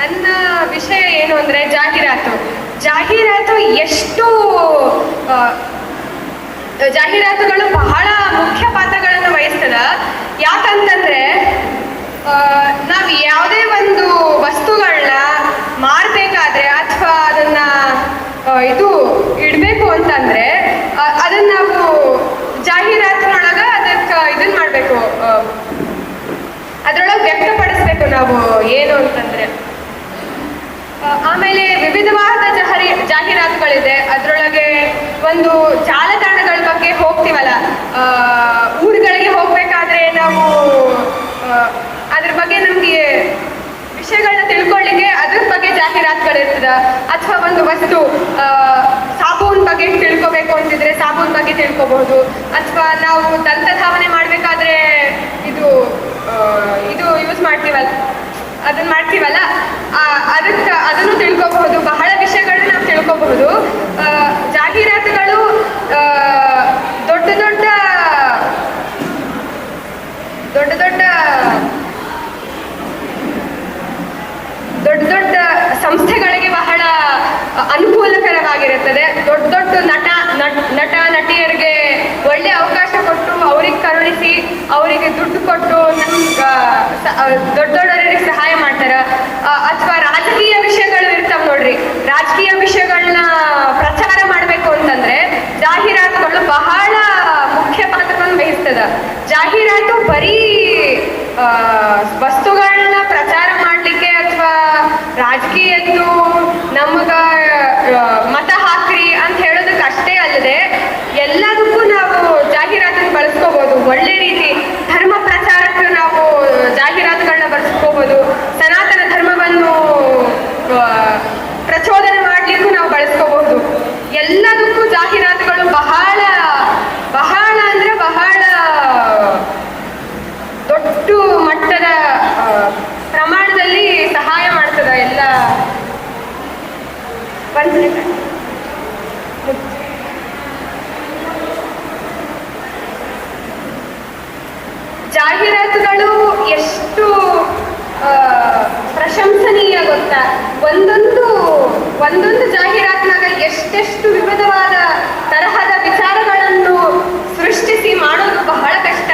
ನನ್ನ ವಿಷಯ ಏನು ಅಂದರೆ ಜಾಹೀರಾತು ಎಷ್ಟು ಜಾಹೀರಾತುಗಳು ಬಹಳ ಮುಖ್ಯ ಪಾತ್ರಗಳನ್ನು ವಹಿಸ್ತದ. ಯಾಕಂತಂದ್ರೆ ನಾವು ಯಾವುದೇ ಒಂದು ವಸ್ತುಗಳನ್ನ ಮಾರಬೇಕಾದ್ರೆ ಅಥವಾ ಅದನ್ನ ಇಡಬೇಕು ಅಂತಂದ್ರೆ ಅದನ್ನ ನಾವು ಜಾಹೀರಾತಿನೊಳಗ ಅದಕ್ಕೆ ಇದನ್ನ ಮಾಡಬೇಕು, ಅದರೊಳಗೆ ವ್ಯಕ್ತಪಡಿಸ್ಬೇಕು ನಾವು ಏನು ಅಂತಂದ್ರೆ. ಆಮೇಲೆ ವಿವಿಧವಾದ ಜಾಹೀರಾತುಗಳಿದೆ. ಅದರೊಳಗೆ ಒಂದು ಜಾಲತಾಣಗಳ ಬಗ್ಗೆ ಹೋಗ್ತೀವಲ್ಲ, ಊರುಗಳಿಗೆ ಹೋಗ್ಬೇಕಾದ್ರೆ ನಾವು ಅದ್ರ ಬಗ್ಗೆ ನಮಗೆ ವಿಷಯಗಳನ್ನ ತಿಳ್ಕೊಳ್ಳಿಕ್ಕೆ ಅದ್ರ ಬಗ್ಗೆ ಜಾಹೀರಾತುಗಳಿರ್ತದ. ಅಥವಾ ಒಂದು ವಸ್ತು ಸಾಬೂನ್ ಬಗ್ಗೆ ತಿಳ್ಕೊಬೇಕು ಅಂತಿದ್ರೆ ಸಾಬೂನ್ ಬಗ್ಗೆ ತಿಳ್ಕೊಬಹುದು. ಅಥವಾ ನಾವು ದಂತಧಾವನೆ ಮಾಡಬೇಕಾದ್ರೆ ಇದು ಯೂಸ್ ಮಾಡ್ತೀವಲ್ಲ, ಅದನ್ನು ತಿಳ್ಕೊಬಹುದು. ಬಹಳ ವಿಷಯಗಳನ್ನ ನಾವು ತಿಳ್ಕೊಬಹುದು. ಜಾಹೀರಾತುಗಳು ದೊಡ್ಡ ಸಂಸ್ಥೆಗಳಿಗೆ ಬಹಳ ಅನುಕೂಲಕರವಾಗಿರುತ್ತದೆ. ದೊಡ್ಡ ನಟ ನಟಿಯರಿಗೆ ಒಳ್ಳೆ ಅವಕಾಶ ಕೊಟ್ಟು ಅವ್ರಿಗೆ ಕರುಣಿಸಿ ಅವರಿಗೆ ದುಡ್ಡು ಕೊಟ್ಟು ದೊಡ್ಡವರಿಗೆ ಸಹಾಯ ಮಾಡ್ತಾರೆ. ಅಥವಾ ರಾಜಕೀಯ ವಿಷಯಗಳು ಇರ್ತಾವ ನೋಡ್ರಿ, ರಾಜಕೀಯ ವಿಷಯಗಳನ್ನ ಪ್ರಚಾರ ಮಾಡಬೇಕು ಅಂತಂದ್ರೆ ಜಾಹೀರಾತುಗಳು ಬಹಳ ಮುಖ್ಯ ಪಾತ್ರವನ್ನು ವಹಿಸ್ತದ. ಜಾಹೀರಾತು ಬರೀ ವಸ್ತುಗಳನ್ನ ಪ್ರಚಾರ ಮಾಡಲಿಕ್ಕೆ ಅಥವಾ ರಾಜಕೀಯದ್ದು ನಮಗ ಮತ ಹಾಕ್ರಿ ಅಂತ ಹೇಳೋದಕ್ಕೆ ಅಷ್ಟೇ ಅಲ್ಲದೆ ಎಲ್ಲದಕ್ಕೂ ನಾವು ಜಾಹೀರಾತನ್ನು ಬಳಸ್ಕೋಬಹುದು. ಒಳ್ಳೆ ರೀತಿ ಧರ್ಮ ಪ್ರಚಾರಕ್ಕೆ ನಾವು ಜಾಹೀರಾತುಗಳನ್ನ ಬಳಸ್ಕೋಬಹುದು. ಸನಾತನ ಧರ್ಮವನ್ನು ಪ್ರಚೋದನೆ ಮಾಡಲಿಕ್ಕೂ ನಾವು ಬಳಸ್ಕೋಬಹುದು. ಎಲ್ಲದಕ್ಕೂ ಜಾಹೀರಾತುಗಳು ಬಹಳ ಅಂದ್ರೆ ಬಹಳ ದೊಡ್ಡ ಮಟ್ಟದ ಪ್ರಮಾಣದಲ್ಲಿ ಸಹಾಯ ಮಾಡ್ತದ. ಎಲ್ಲ ಜಾಹೀರಾತುಗಳು ಎಷ್ಟು ಪ್ರಶಂಸನೀಯ ಗೊತ್ತಾ. ಒಂದೊಂದು ಜಾಹೀರಾತಿನಾಗ ಎಷ್ಟೆಷ್ಟು ವಿವಿಧವಾದ ತರಹದ ವಿಚಾರಗಳನ್ನು ಸೃಷ್ಟಿಸಿ ಮಾಡೋದು ಬಹಳ ಕಷ್ಟ.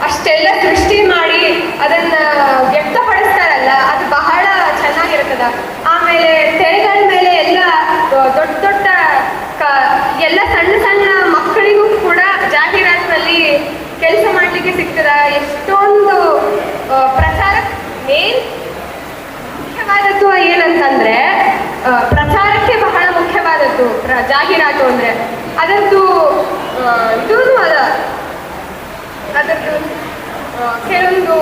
ಅಷ್ಟೆಲ್ಲ ಸೃಷ್ಟಿ ಮಾಡಿ ಅದನ್ನ ವ್ಯಕ್ತಪಡಿಸ್ತಾರಲ್ಲ, ಅದು ಬಹಳ ಚೆನ್ನಾಗಿರ್ತದ. ಆಮೇಲೆ ತೆರೆಗಳ ಮೇಲೆ ಎಲ್ಲ ದೊಡ್ಡ ಎಲ್ಲ ಸಣ್ಣ ಮಕ್ಕಳಿಗೂ ಕೂಡ ಜಾಹೀರಾತಿನಲ್ಲಿ ಕೆಲಸ ಮಾಡಲಿಕ್ಕೆ ಸಿಗ್ತದ. ಎಷ್ಟೊಂದು ಪ್ರಚಾರ ಮೇನ್ ಮುಖ್ಯವಾದದ್ದು ಏನಂತಂದ್ರೆ ಪ್ರಚಾರಕ್ಕೆ ಬಹಳ ಮುಖ್ಯವಾದದ್ದು ಜಾಹೀರಾತು ಅಂದ್ರೆ. ಅದರದ್ದು ಇದೂ ಅದ, ಅದರದ್ದು ಕೆಲವೊಂದು